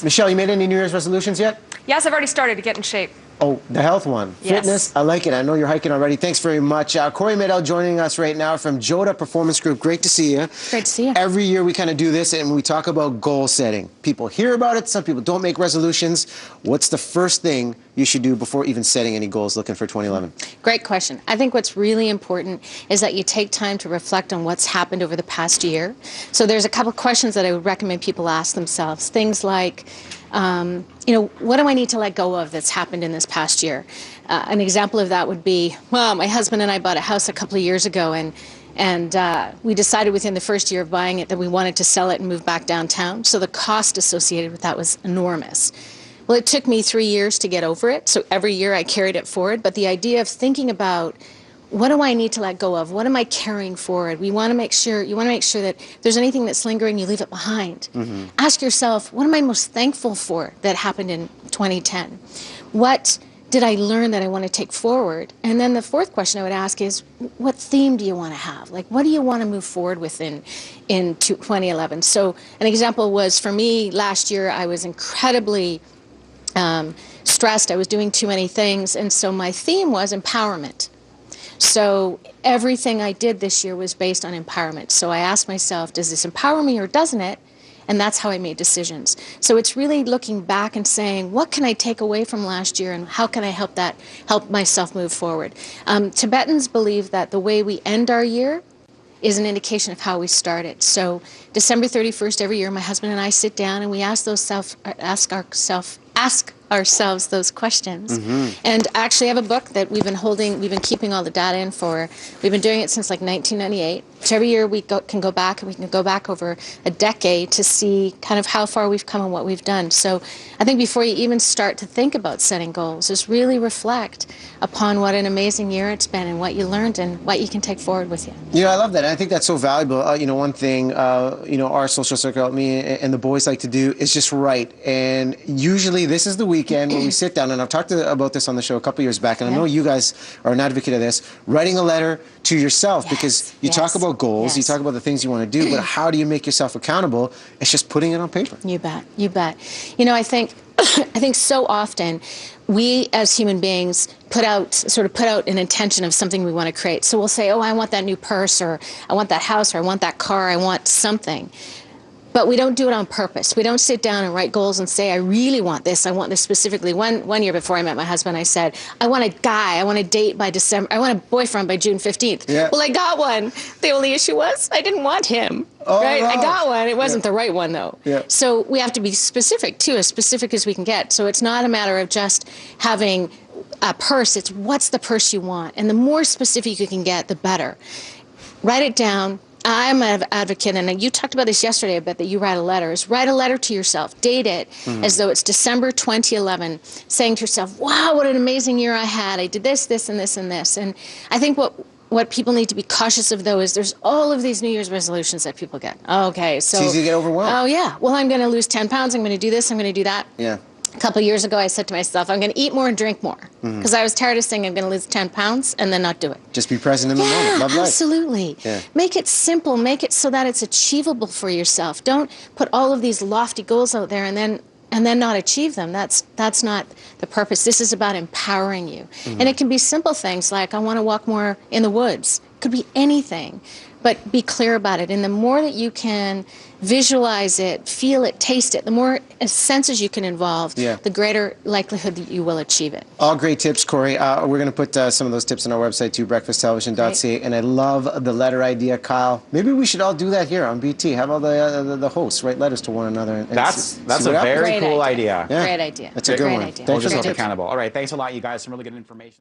Michelle, you made any New Year's resolutions yet? Yes, I've already started to get in shape. Oh, the health one. Yes. Fitness, I like it. I know you're hiking already. Thanks very much. Cori Maedel joining us right now from Jouta Performance Group. Great to see you. Great to see you. Every year we kind of do this and we talk about goal setting. People hear about it. Some people don't make resolutions. What's the first thing you should do before even setting any goals looking for 2011? Great question. I think what's really important is that you take time to reflect on what's happened over the past year. So there's a couple questions that I would recommend people ask themselves. Things like, what do I need to let go of that's happened in this past year? An example of that would be, well, my husband and I bought a house a couple of years ago, and we decided within the first year of buying it that we wanted to sell it and move back downtown. So the cost associated with that was enormous. Well, it took me 3 years to get over it. So every year I carried it forward. But the idea of thinking about, what do I need to let go of? What am I carrying forward? You want to make sure that if there's anything that's lingering, you leave it behind. Mm-hmm. Ask yourself, what am I most thankful for that happened in 2010? What did I learn that I want to take forward? And then the fourth question I would ask is, what theme do you want to have? Like, what do you want to move forward with in 2011? So an example was, for me, last year I was incredibly stressed. I was doing too many things. And so my theme was empowerment. So everything I did this year was based on empowerment. So I asked myself, does this empower me or doesn't it? And that's how I made decisions. So it's really looking back and saying, what can I take away from last year and how can I help myself move forward? Tibetans believe that the way we end our year is an indication of how we started. So December 31st every year, my husband and I sit down and we ask ourselves those questions. Mm-hmm. And actually I have a book that we've been keeping all the data in for. We've been doing it since like 1998. So every year we can go back over a decade to see kind of how far we've come and what we've done. So I think before you even start to think about setting goals, just really reflect upon what an amazing year it's been and what you learned and what you can take forward with you. Yeah, I love that. I think that's so valuable. One thing, our social circle, me and the boys like to do is just write. And usually this is the weekend when we sit down, and I've talked about this on the show a couple years back, and I know you guys are an advocate of this, writing a letter to yourself, because you talk about goals, you talk about the things you want to do, but how do you make yourself accountable? It's just putting it on paper. You bet. You bet. I think so often we as human beings put out an intention of something we want to create. So we'll say, oh, I want that new purse, or I want that house, or I want that car, I want something. But we don't do it on purpose. We don't sit down and write goals and say, I really want this. I want this specifically. One year before I met my husband, I said, I want a guy. I want a date by December. I want a boyfriend by June 15th. Yeah. Well, I got one. The only issue was I didn't want him. Right? I got one. It wasn't the right one, though. Yeah. So we have to be specific, too, as specific as we can get. So it's not a matter of just having a purse. It's what's the purse you want. And the more specific you can get, the better. Write it down. I'm an advocate, and you talked about this yesterday, I bet, that you write a letter. Write a letter to yourself. Date it as though it's December 2011, saying to yourself, wow, what an amazing year I had. I did this, this, and this, and this. And I think what people need to be cautious of, though, is there's all of these New Year's resolutions that people get. Okay, so... It's easy to get overwhelmed. Oh, yeah. Well, I'm going to lose 10 pounds. I'm going to do this. I'm going to do that. Yeah. A couple of years ago, I said to myself, I'm going to eat more and drink more. Because I was tired of saying I'm going to lose 10 pounds and then not do it. Just be present in the moment. Love life. Absolutely. Yeah. Make it simple. Make it so that it's achievable for yourself. Don't put all of these lofty goals out there and then not achieve them. That's not the purpose. This is about empowering you. And it can be simple things like, I want to walk more in the woods. It could be anything. But be clear about it. And the more that you can visualize it, feel it, taste it, the more senses you can involve, the greater likelihood that you will achieve it. All great tips, Cori. We're going to put some of those tips on our website too, breakfasttelevision.ca. And I love the letter idea, Kyle. Maybe we should all do that here on BT. Have all the hosts write letters to one another. And that's a very cool idea. Great idea. That's a good one. Hold yourself accountable. All right, thanks a lot, you guys. Some really good information.